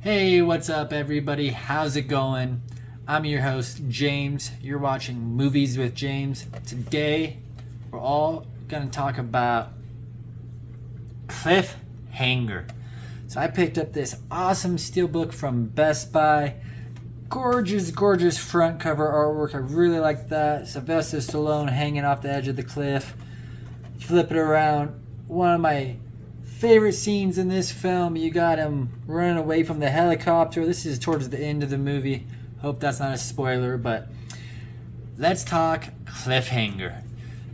Hey, what's up, everybody? How's it going? I'm your host, James. You're watching Movies with James. Today, we're all going to talk about Cliffhanger. So, I picked up this awesome steelbook from Best Buy. Gorgeous, gorgeous front cover artwork. I really like that. Sylvester Stallone hanging off the edge of the cliff. Flip it around. One of my favorite scenes in this film, you got him running away from the helicopter. This is towards the end of the movie. Hope that's not a spoiler, but let's talk Cliffhanger.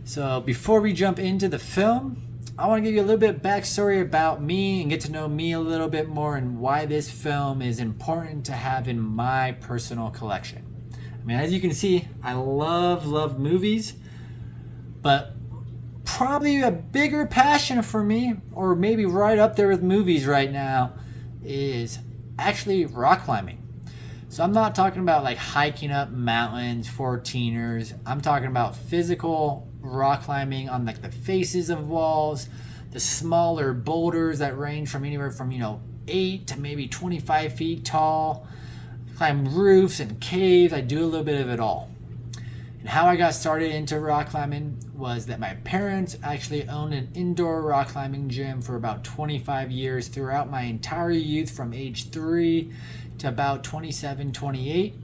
So before we jump into the film, I want to give you a little bit of backstory about me and get to know me a little bit more and why this film is important to have in my personal collection. I mean, as you can see, I love movies, but probably a bigger passion for me, or maybe right up there with movies right now, is actually rock climbing. So I'm not talking about like hiking up mountains for teeners. I'm talking about physical rock climbing on like the faces of walls, the smaller boulders that range from anywhere from 8 to maybe 25 feet tall. Climb roofs and caves. I do a little bit of it all. And how I got started into rock climbing was that my parents actually owned an indoor rock climbing gym for about 25 years throughout my entire youth, from age 3 to about 27, 28.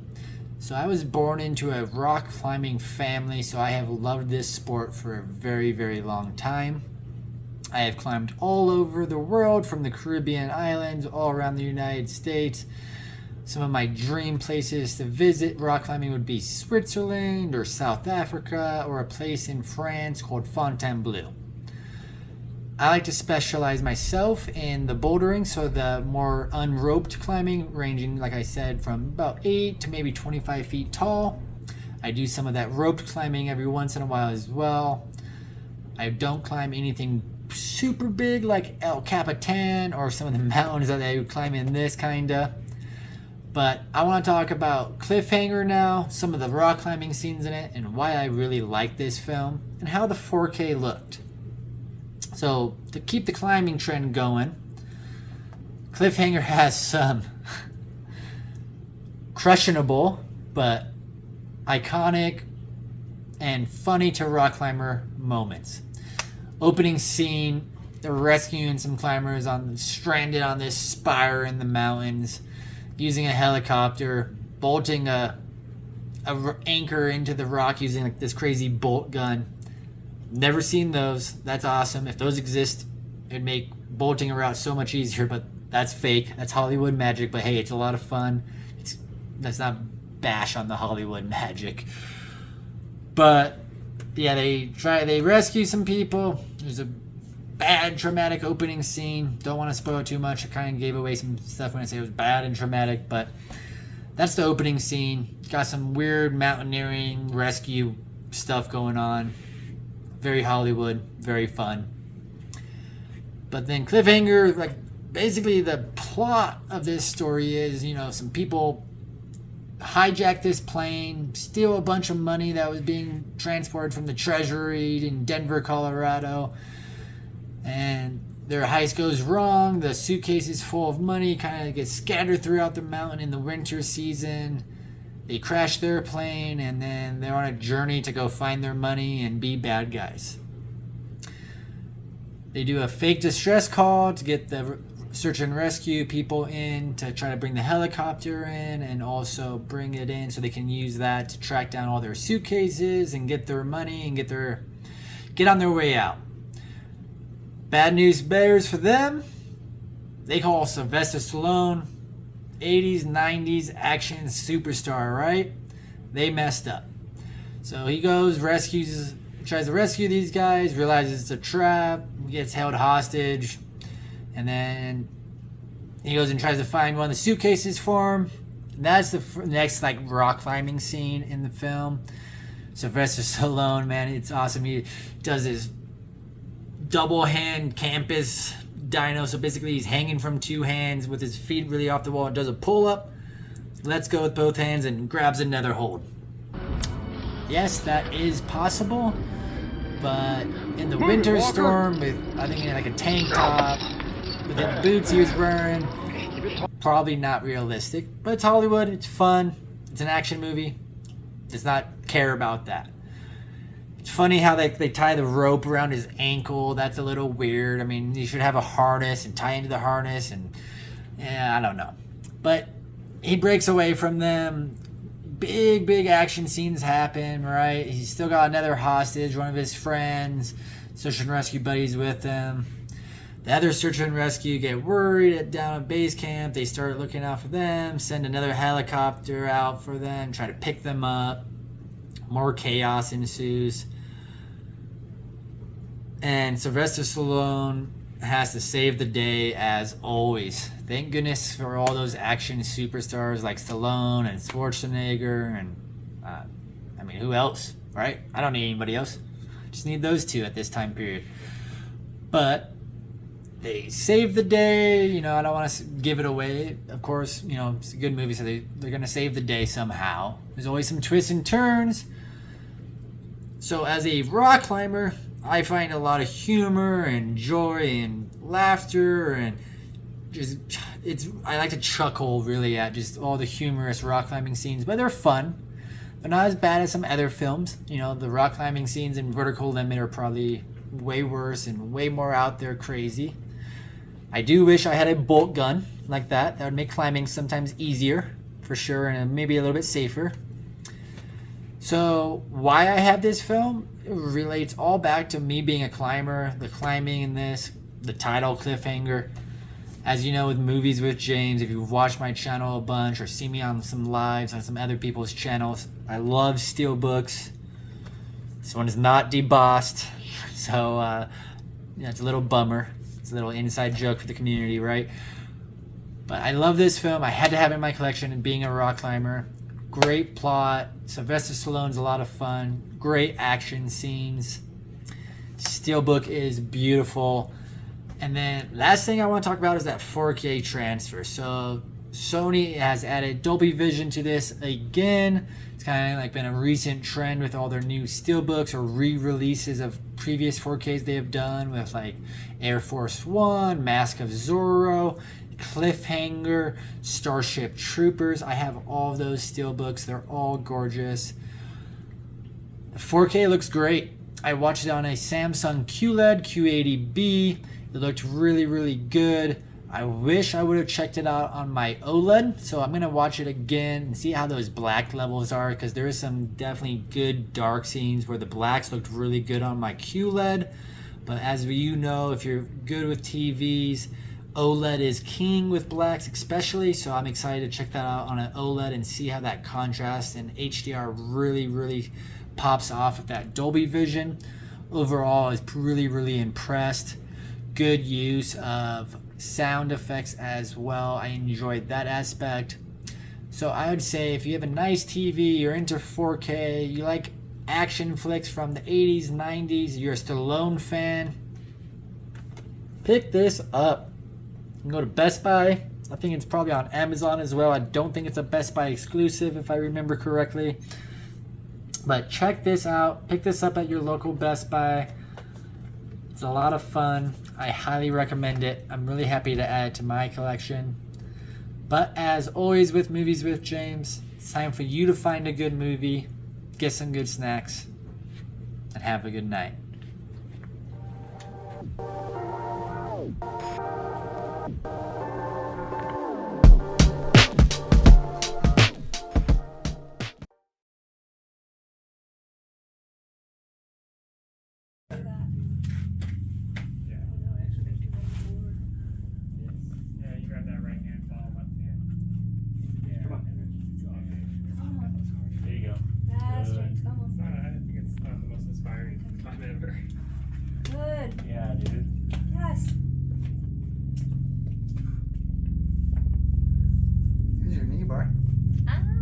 So I was born into a rock climbing family, so I have loved this sport for a very, very long time. I have climbed all over the world, from the Caribbean islands all around the United States. Some of my dream places to visit rock climbing would be Switzerland or South Africa, or a place in France called Fontainebleau. I like to specialize myself in the bouldering, so the more unroped climbing, ranging, like I said, from about 8 to maybe 25 feet tall. I do some of that roped climbing every once in a while as well. I don't climb anything super big like El Capitan or some of the mountains that I would climb in this kinda. But I want to talk about Cliffhanger now, some of the rock climbing scenes in it, and why I really like this film, and how the 4K looked. So, to keep the climbing trend going, Cliffhanger has some questionable, but iconic and funny to rock climber moments. Opening scene, they're rescuing some climbers stranded on this spire in the mountains, using a helicopter, bolting a anchor into the rock using like this crazy bolt gun. Never seen those. That's awesome. If those exist, it'd make bolting a route so much easier, but that's fake. That's Hollywood magic, but hey, it's a lot of fun. Let's not bash on the Hollywood magic. But yeah, they rescue some people. There's a bad traumatic opening scene. Don't want to spoil it too much. I kind of gave away some stuff when I say it was bad and traumatic, but that's the opening scene. Got some weird mountaineering rescue stuff going on. Very Hollywood, very fun. But then Cliffhanger, like, basically the plot of this story is, some people hijack this plane, steal a bunch of money that was being transported from the treasury in Denver, Colorado. And their heist goes wrong. The suitcase is full of money, kind of gets scattered throughout the mountain in the winter season. They crash their plane, and then they're on a journey to go find their money and be bad guys. They do a fake distress call to get the search and rescue people in to try to bring the helicopter in, and also bring it in so they can use that to track down all their suitcases and get their money and get on their way out. Bad news bears for them. They call Sylvester Stallone 80s, 90s action superstar, right? They messed up. So he goes, tries to rescue these guys, realizes it's a trap, gets held hostage, and then he goes and tries to find one of the suitcases for him. And that's the next rock climbing scene in the film. Sylvester Stallone, man, it's awesome. He does his double hand campus dyno, so basically he's hanging from two hands with his feet really off the wall, does a pull up, lets go with both hands, and grabs another hold. Yes, that is possible, but in the winter storm with, I think, like a tank top, with the boots he was wearing, probably not realistic, but it's Hollywood. It's fun. It's an action movie. Does not care about that. It's funny how they tie the rope around his ankle. That's a little weird. I mean, you should have a harness and tie into the harness, and I don't know. But he breaks away from them. Big action scenes happen, right? He's still got another hostage, one of his friends, search and rescue buddies with him. The other search and rescue get worried down at base camp. They start looking out for them, send another helicopter out for them, try to pick them up. More chaos ensues. And Sylvester Stallone has to save the day as always. Thank goodness for all those action superstars like Stallone and Schwarzenegger and I mean, who else, right? I don't need anybody else. Just need those two at this time period. But they save the day. You know, I don't want to give it away. Of course, you know, it's a good movie, so they're going to save the day somehow. There's always some twists and turns. So as a rock climber, I find a lot of humor and joy and laughter, and just I like to chuckle really at just all the humorous rock climbing scenes, but they're fun. They're not as bad as some other films. You know, the rock climbing scenes in Vertical Limit are probably way worse and way more out there crazy. I do wish I had a bolt gun like that. That would make climbing sometimes easier, for sure, and maybe a little bit safer. So why I have this film, it relates all back to me being a climber, the climbing in this, the title Cliffhanger. As you know, with Movies with James, if you've watched my channel a bunch or seen me on some lives on some other people's channels, I love steelbooks. This one is not debossed, so yeah, it's a little bummer. It's a little inside joke for the community, right? But I love this film. I had to have it in my collection, and being a rock climber. Great plot. Sylvester Stallone's a lot of fun. Great action scenes. Steelbook is beautiful. And then last thing I want to talk about is that 4K transfer. So Sony has added Dolby Vision to this again. It's kind of like been a recent trend with all their new Steelbooks or re-releases of previous 4Ks they have done with like Air Force One, Mask of Zorro, Cliffhanger, Starship Troopers. I have all of those Steelbooks. They're all gorgeous. The 4K looks great. I watched it on a Samsung QLED Q80B. It looked really good. I wish I would have checked it out on my OLED, so I'm going to watch it again and see how those black levels are, because there is some definitely good dark scenes where the blacks looked really good on my QLED. But as you know, if you're good with TVs, OLED is king with blacks especially, so I'm excited to check that out on an OLED and see how that contrast and HDR really pops off with that Dolby Vision. Overall, I was really impressed. Good use of sound effects as well. I enjoyed that aspect. So I would say if you have a nice TV, you're into 4K, you like action flicks from the 80s, 90s, you're a Stallone fan, pick this up. You can go to Best Buy. I think it's probably on Amazon as well. I don't think it's a Best Buy exclusive if I remember correctly. But check this out. Pick this up at your local Best Buy. It's a lot of fun. I highly recommend it. I'm really happy to add it to my collection. But as always with Movies with James, it's time for you to find a good movie, get some good snacks, and have a good night. Good. Yeah, dude. Yes. Here's your knee bar. Ow.